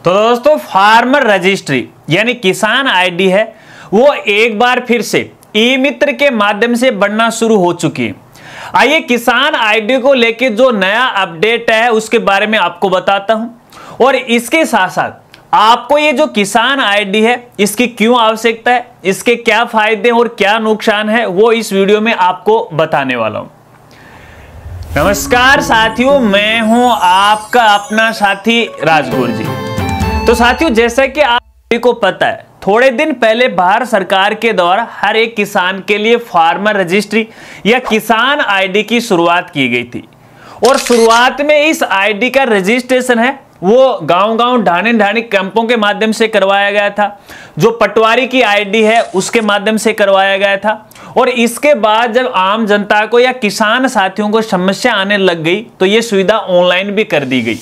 तो दोस्तों farmer registry यानी किसान आईडी है वो एक बार फिर से ई मित्र के माध्यम से बनना शुरू हो चुकी है। आइए किसान आईडी को लेके जो नया अपडेट है उसके बारे में आपको बताता हूं और इसके साथ साथ आपको ये जो किसान आईडी है इसकी क्यों आवश्यकता है, इसके क्या फायदे और क्या नुकसान है वो इस वीडियो में आपको बताने वाला हूं। नमस्कार साथियों, मैं हूं आपका अपना साथी राजगुर जी। तो साथियों, जैसा कि आप सभी को पता है, थोड़े दिन पहले भारत सरकार के द्वारा हर एक किसान के लिए फार्मर रजिस्ट्री या किसान आईडी की शुरुआत की गई थी और शुरुआत में इस आईडी का रजिस्ट्रेशन है वो गांव-गांव ढाणी कैंपों के माध्यम से करवाया गया था। जो पटवारी की आईडी है उसके माध्यम से करवाया गया था और इसके बाद जब आम जनता को या किसान साथियों को समस्या आने लग गई तो ये सुविधा ऑनलाइन भी कर दी गई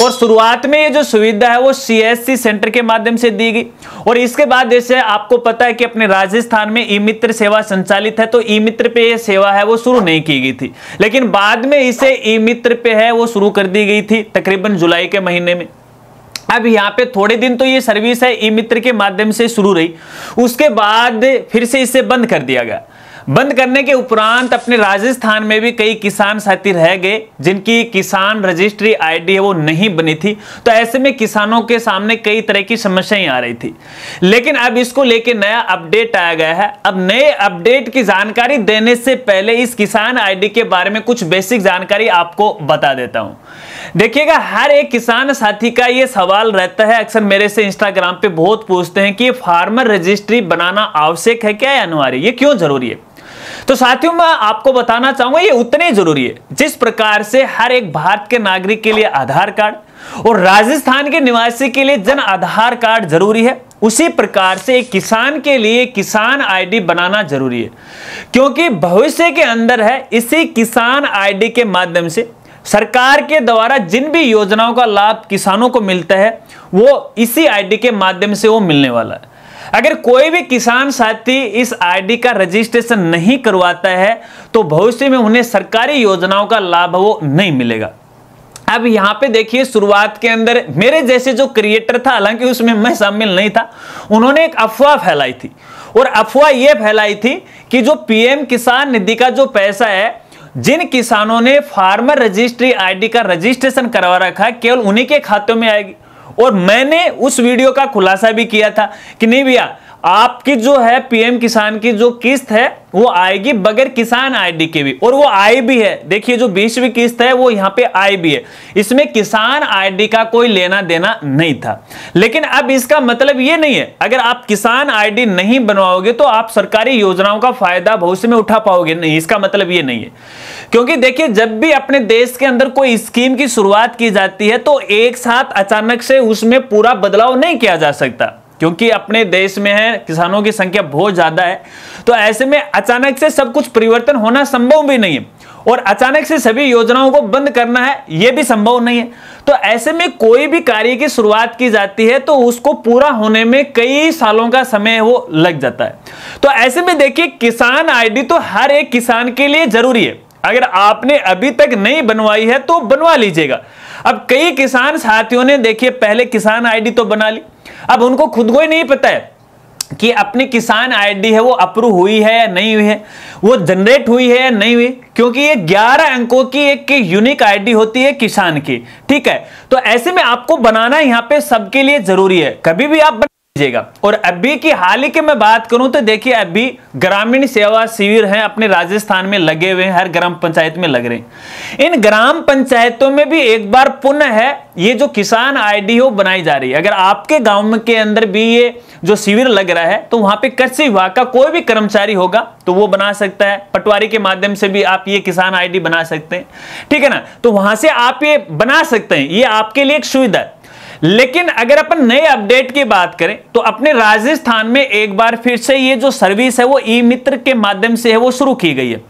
और शुरुआत में ये जो सुविधा है वो CSC सेंटर के माध्यम से दी गई और इसके बाद जैसे आपको पता है कि अपने राजस्थान में ई मित्र सेवा संचालित है तो ई मित्र पे ये सेवा है वो शुरू नहीं की गई थी, लेकिन बाद में इसे ई मित्र पे है वो शुरू कर दी गई थी तकरीबन जुलाई के महीने में। अब यहाँ पे थोड़े दिन तो ये सर्विस है ई मित्र के माध्यम से शुरू रही, उसके बाद फिर से इसे बंद कर दिया गया। बंद करने के उपरांत अपने राजस्थान में भी कई किसान साथी रह गए जिनकी किसान रजिस्ट्री आईडी है वो नहीं बनी थी, तो ऐसे में किसानों के सामने कई तरह की समस्याएं आ रही थी। लेकिन अब इसको लेके नया अपडेट आया गया है। अब नए अपडेट की जानकारी देने से पहले इस किसान आईडी के बारे में कुछ बेसिक जानकारी आपको बता देता हूं। देखिएगा, हर एक किसान साथी का ये सवाल रहता है, अक्सर मेरे से इंस्टाग्राम पे बहुत पूछते हैं कि फार्मर रजिस्ट्री बनाना आवश्यक है क्या या अनिवार्य, ये क्यों जरूरी है। तो साथियों, मैं आपको बताना चाहूंगा ये उतने जरूरी है जिस प्रकार से हर एक भारत के नागरिक के लिए आधार कार्ड और राजस्थान के निवासी के लिए जन आधार कार्ड जरूरी है, उसी प्रकार से एक किसान के लिए किसान आईडी बनाना जरूरी है। क्योंकि भविष्य के अंदर है इसी किसान आईडी के माध्यम से सरकार के द्वारा जिन भी योजनाओं का लाभ किसानों को मिलता है वो इसी आईडी के माध्यम से वो मिलने वाला है। अगर कोई भी किसान साथी इस आईडी का रजिस्ट्रेशन नहीं करवाता है तो भविष्य में उन्हें सरकारी योजनाओं का लाभ वो नहीं मिलेगा। अब यहाँ पे देखिए, शुरुआत के अंदर मेरे जैसे जो क्रिएटर था, हालांकि उसमें मैं शामिल नहीं था, उन्होंने एक अफवाह फैलाई थी और अफवाह यह फैलाई थी कि जो पीएम किसान निधि का जो पैसा है, जिन किसानों ने फार्मर रजिस्ट्री आईडी का रजिस्ट्रेशन करवा रखा है केवल उन्हीं के खातों में आएगी। और मैंने उस वीडियो का खुलासा भी किया था कि नहीं भैया, आपकी जो है पीएम किसान की जो किस्त है वो आएगी बगैर किसान आईडी के भी, और वो आई भी है। देखिए, जो 20वीं किस्त है वो यहाँ पे आई भी है, इसमें किसान आईडी का कोई लेना देना नहीं था। लेकिन अब इसका मतलब ये नहीं है अगर आप किसान आईडी नहीं बनवाओगे तो आप सरकारी योजनाओं का फायदा भविष्य में उठा पाओगे, नहीं, इसका मतलब ये नहीं है। क्योंकि देखिए, जब भी अपने देश के अंदर कोई स्कीम की शुरुआत की जाती है तो एक साथ अचानक से उसमें पूरा बदलाव नहीं किया जा सकता, क्योंकि अपने देश में है किसानों की संख्या बहुत ज्यादा है, तो ऐसे में अचानक से सब कुछ परिवर्तन होना संभव भी नहीं है और अचानक से सभी योजनाओं को बंद करना है यह भी संभव नहीं है। तो ऐसे में कोई भी कार्य की शुरुआत की जाती है तो उसको पूरा होने में कई सालों का समय वो लग जाता है। तो ऐसे में देखिए, किसान आईडी तो हर एक किसान के लिए जरूरी है। अगर आपने अभी तक नहीं बनवाई है तो बनवा लीजिएगा। अब कई किसान साथियों ने देखिए पहले किसान आईडी तो बना ली, अब उनको खुद को ही नहीं पता है कि अपनी किसान आईडी है वो अप्रूव हुई है या नहीं हुई है, वो जनरेट हुई है या नहीं हुई, क्योंकि ये 11 अंकों की एक यूनिक आईडी होती है किसान की, ठीक है। तो ऐसे में आपको बनाना यहाँ पे सबके लिए जरूरी है, कभी भी आप लीजिएगा। और अभी की हाल ही की मैं बात करूं तो देखिए, अभी ग्रामीण सेवा शिविर हैं अपने राजस्थान में लगे हुए हैं, हर ग्राम पंचायत में लग रहे हैं। इन ग्राम पंचायतों में भी एक बार पुनः है ये जो किसान आईडी हो बनाई जा रही है। अगर आपके गांव के अंदर भी ये जो शिविर लग रहा है तो वहां पे कृषि विभाग का कोई भी कर्मचारी होगा तो वो बना सकता है, पटवारी के माध्यम से भी आप ये किसान आईडी बना सकते हैं, ठीक है ना। तो वहां से आप ये बना सकते हैं, ये आपके लिए एक सुविधा है। लेकिन अगर अपन नए अपडेट की बात करें तो अपने राजस्थान में एक बार फिर से ये जो सर्विस है वो ई मित्र के माध्यम से है वो शुरू की गई है।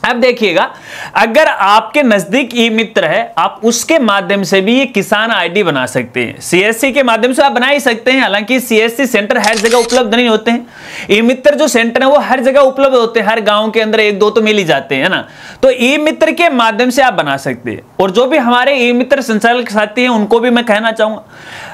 अब देखिएगा, अगर आपके नजदीक ई मित्र है, आप उसके माध्यम से भी ये किसान आईडी बना सकते हैं। सीएससी के माध्यम से आप बना ही सकते हैं, हालांकि सीएससी सेंटर हर जगह उपलब्ध नहीं होते हैं। ई मित्र जो सेंटर है वो हर जगह उपलब्ध होते हैं, हर गांव के अंदर एक दो तो मिल ही जाते हैं ना। तो ई मित्र के माध्यम से आप बना सकते हैं। और जो भी हमारे ई मित्र संचालक साथी हैं उनको भी मैं कहना चाहूंगा,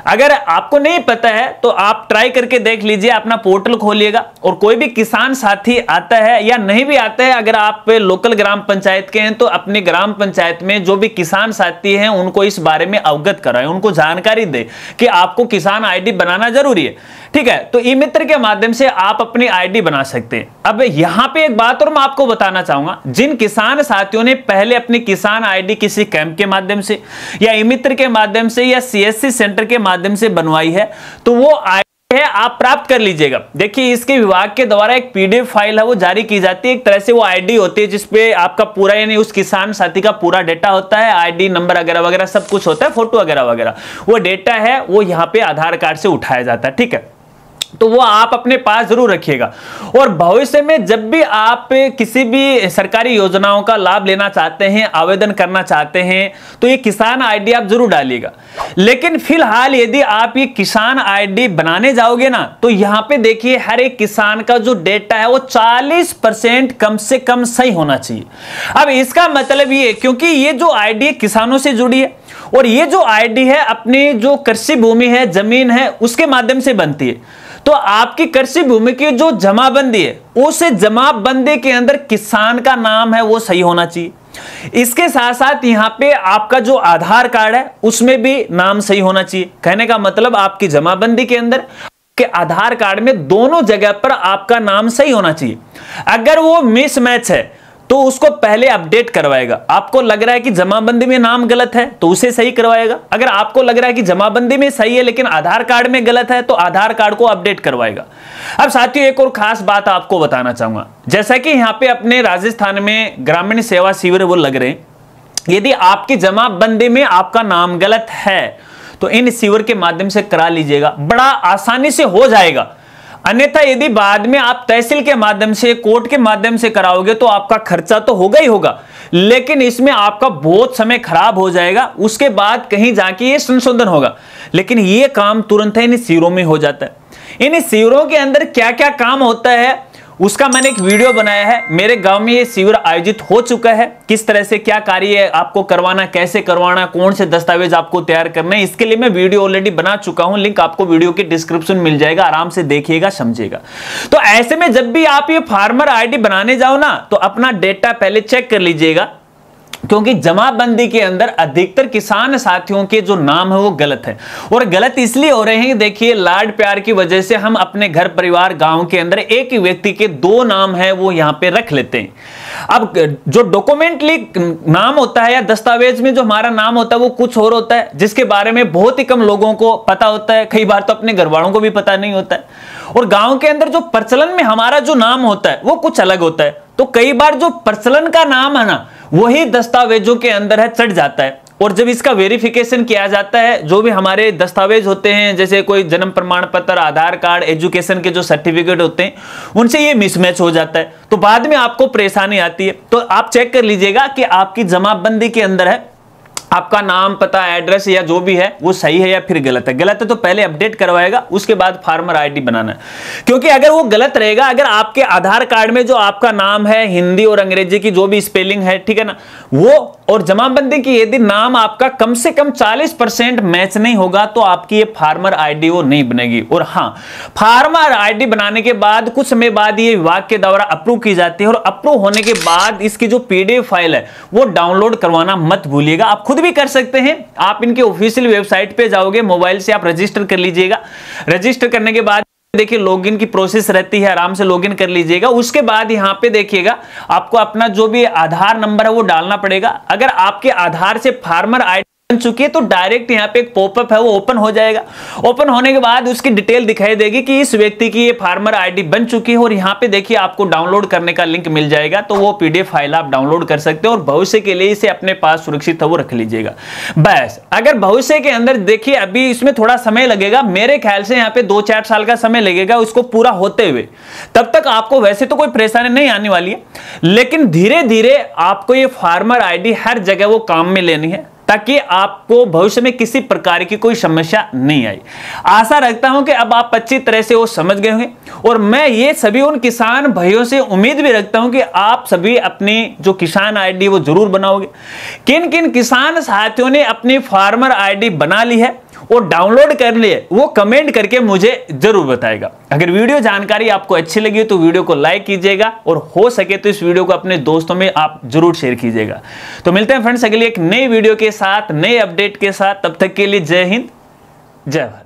अगर आपको नहीं पता है तो आप ट्राई करके देख लीजिए, अपना पोर्टल खोलिएगा और कोई भी किसान साथी आता है या नहीं भी आता है, अगर आप लोकल ग्राम पंचायत के हैं तो अपने ग्राम पंचायत में जो भी किसान साथी हैं उनको इस बारे में अवगत कराएं, उनको जानकारी दें कि आपको किसान आईडी बनाना जरूरी है। ठीक है, तो ई मित्र के माध्यम से आप अपनी आईडी बना सकते हैं। अब यहां पे एक बात और मैं आपको बताना चाहूंगा, जिन किसान साथियों ने पहले अपनी किसान आईडी किसी कैंप के माध्यम से या ई मित्र के माध्यम से या सीएससी सेंटर के माध्यम से बनवाई है, तो वो है आप प्राप्त कर लीजिएगा। देखिए, इसके विभाग के द्वारा एक पीडीएफ फाइल है वो जारी की जाती है, एक तरह से वो आईडी होती है जिसपे आपका पूरा यानी उस किसान साथी का पूरा डेटा होता है, आईडी नंबर वगैरह वगैरह सब कुछ होता है, फोटो वगैरह वगैरह, वो डेटा है वो यहाँ पे आधार कार्ड से उठाया जाता है। ठीक है, तो वो आप अपने पास जरूर रखिएगा। और भविष्य में जब भी आप किसी भी सरकारी योजनाओं का लाभ लेना चाहते हैं, आवेदन करना चाहते हैं, तो ये किसान आईडी आप जरूर डालिएगा। लेकिन फिलहाल यदि आप ये किसान आईडी बनाने जाओगे ना, तो यहां पे देखिए हर एक किसान का जो डेटा है वो 40% कम से कम सही होना चाहिए। अब इसका मतलब ये, क्योंकि ये जो आईडी किसानों से जुड़ी है और ये जो आईडी है अपनी जो कृषि भूमि है, जमीन है, उसके माध्यम से बनती है, तो आपकी कृषि भूमि की जो जमाबंदी है उस जमाबंदी के अंदर किसान का नाम है वो सही होना चाहिए। इसके साथ साथ यहां पे आपका जो आधार कार्ड है उसमें भी नाम सही होना चाहिए। कहने का मतलब आपकी जमाबंदी के अंदर के आधार कार्ड में दोनों जगह पर आपका नाम सही होना चाहिए। अगर वो मिसमैच है तो उसको पहले अपडेट करवाएगा। आपको लग रहा है कि जमाबंदी में नाम गलत है तो उसे सही करवाएगा। अगर आपको लग रहा है कि जमाबंदी में सही है लेकिन आधार कार्ड में गलत है तो आधार कार्ड को अपडेट करवाएगा। अब साथियों, एक और खास बात आपको बताना चाहूंगा, जैसा कि यहाँ पे अपने राजस्थान में ग्रामीण सेवा शिविर वो लग रहे हैं, यदि आपकी जमाबंदी में आपका नाम गलत है तो इन शिविर के माध्यम से करा लीजिएगा, बड़ा आसानी से हो जाएगा। अन्यथा यदि बाद में आप तहसील के माध्यम से, कोर्ट के माध्यम से कराओगे तो आपका खर्चा तो होगा ही होगा, लेकिन इसमें आपका बहुत समय खराब हो जाएगा। उसके बाद कहीं जाके ये संशोधन होगा, लेकिन ये काम तुरंत है इन शिविरों में हो जाता है। इन शिविरों के अंदर क्या क्या काम होता है उसका मैंने एक वीडियो बनाया है। मेरे गांव में ये शिविर आयोजित हो चुका है, किस तरह से क्या कार्य आपको करवाना, कैसे करवाना, कौन से दस्तावेज आपको तैयार करना है, इसके लिए मैं वीडियो ऑलरेडी बना चुका हूं। लिंक आपको वीडियो के डिस्क्रिप्शन मिल जाएगा, आराम से देखिएगा, समझिएगा। तो ऐसे में जब भी आप ये फार्मर आईडी बनाने जाओ ना, तो अपना डेटा पहले चेक कर लीजिएगा, क्योंकि जमाबंदी के अंदर अधिकतर किसान साथियों के जो नाम है वो गलत है। और गलत इसलिए हो रहे हैं, देखिए लाड प्यार की वजह से हम अपने घर परिवार गांव के अंदर एक ही व्यक्ति के दो नाम है वो यहां पे रख लेते हैं। अब जो डॉक्यूमेंटली नाम होता है या दस्तावेज में जो हमारा नाम होता है वो कुछ और होता है, जिसके बारे में बहुत ही कम लोगों को पता होता है, कई बार तो अपने घर वालों को भी पता नहीं होता है। और गांव के अंदर जो प्रचलन में हमारा जो नाम होता है वो कुछ अलग होता है, तो कई बार जो प्रचलन का नाम है ना वही दस्तावेजों के अंदर है चढ़ जाता है। और जब इसका वेरिफिकेशन किया जाता है, जो भी हमारे दस्तावेज होते हैं, जैसे कोई जन्म प्रमाण पत्र, आधार कार्ड, एजुकेशन के जो सर्टिफिकेट होते हैं, उनसे ये मिसमैच हो जाता है, तो बाद में आपको परेशानी आती है। तो आप चेक कर लीजिएगा कि आपकी जमाबंदी के अंदर है आपका नाम, पता, एड्रेस या जो भी है वो सही है या फिर गलत है। गलत है तो पहले अपडेट करवाएगा, उसके बाद फार्मर आईडी बनाना है। क्योंकि अगर वो गलत रहेगा, अगर आपके आधार कार्ड में जो आपका नाम है हिंदी और अंग्रेजी की जो भी स्पेलिंग है, ठीक है ना, वो और जमाबंदी की यदि नाम आपका कम से कम 40% मैच नहीं होगा तो आपकी ये फार्मर आईडी वो नहीं बनेगी। और हाँ, फार्मर आईडी बनाने के बाद कुछ समय बाद ये विभाग के द्वारा अप्रूव की जाती है, और अप्रूव होने के बाद इसकी जो पीडीएफ फाइल है वो डाउनलोड करवाना मत भूलिएगा। आप खुद भी कर सकते हैं, आप इनके ऑफिशियल वेबसाइट पे जाओगे, मोबाइल से आप रजिस्टर कर लीजिएगा। रजिस्टर करने के बाद देखिए लॉगिन की प्रोसेस रहती है, आराम से लॉगिन कर लीजिएगा। उसके बाद यहाँ पे देखिएगा आपको अपना जो भी आधार नंबर है वो डालना पड़ेगा। अगर आपके आधार से फार्मर आईडी चुकी है तो डायरेक्ट यहाँ पे एक पॉपअप है वो ओपन हो जाएगा। ओपन होने के बाद उसकी डिटेल दिखाई देगी कि इस व्यक्ति की ये फार्मर आईडी बन चुकी है, और यहाँ पे देखिए आपको डाउनलोड करने का लिंक मिल जाएगा, तो वो पीडीएफ फाइल आप डाउनलोड कर सकते हो और भविष्य के लिए इसे अपने पास सुरक्षित है वो रख लीजिएगा। बस अगर भविष्य के अंदर देखिए अभी इसमें थोड़ा समय लगेगा, मेरे ख्याल से यहाँ पे 2-4 साल का समय लगेगा उसको पूरा होते हुए, तब तक आपको वैसे तो कोई परेशानी नहीं आने वाली है, लेकिन धीरे धीरे आपको ये फार्मर आईडी हर जगह वो काम में लेनी है ताकि आपको भविष्य में किसी प्रकार की कोई समस्या नहीं आई। आशा रखता हूं कि अब आप अच्छी तरह से वो समझ गए होंगे, और मैं ये सभी उन किसान भाइयों से उम्मीद भी रखता हूं कि आप सभी अपनी जो किसान आईडी वो जरूर बनाओगे। किन किन किसान साथियों ने अपनी फार्मर आईडी बना ली है और डाउनलोड कर लिए वो कमेंट करके मुझे जरूर बताएगा। अगर वीडियो जानकारी आपको अच्छी लगी तो वीडियो को लाइक कीजिएगा, और हो सके तो इस वीडियो को अपने दोस्तों में आप जरूर शेयर कीजिएगा। तो मिलते हैं फ्रेंड्स अगली एक नई वीडियो के साथ, नए अपडेट के साथ, तब तक के लिए जय हिंद, जय भारत।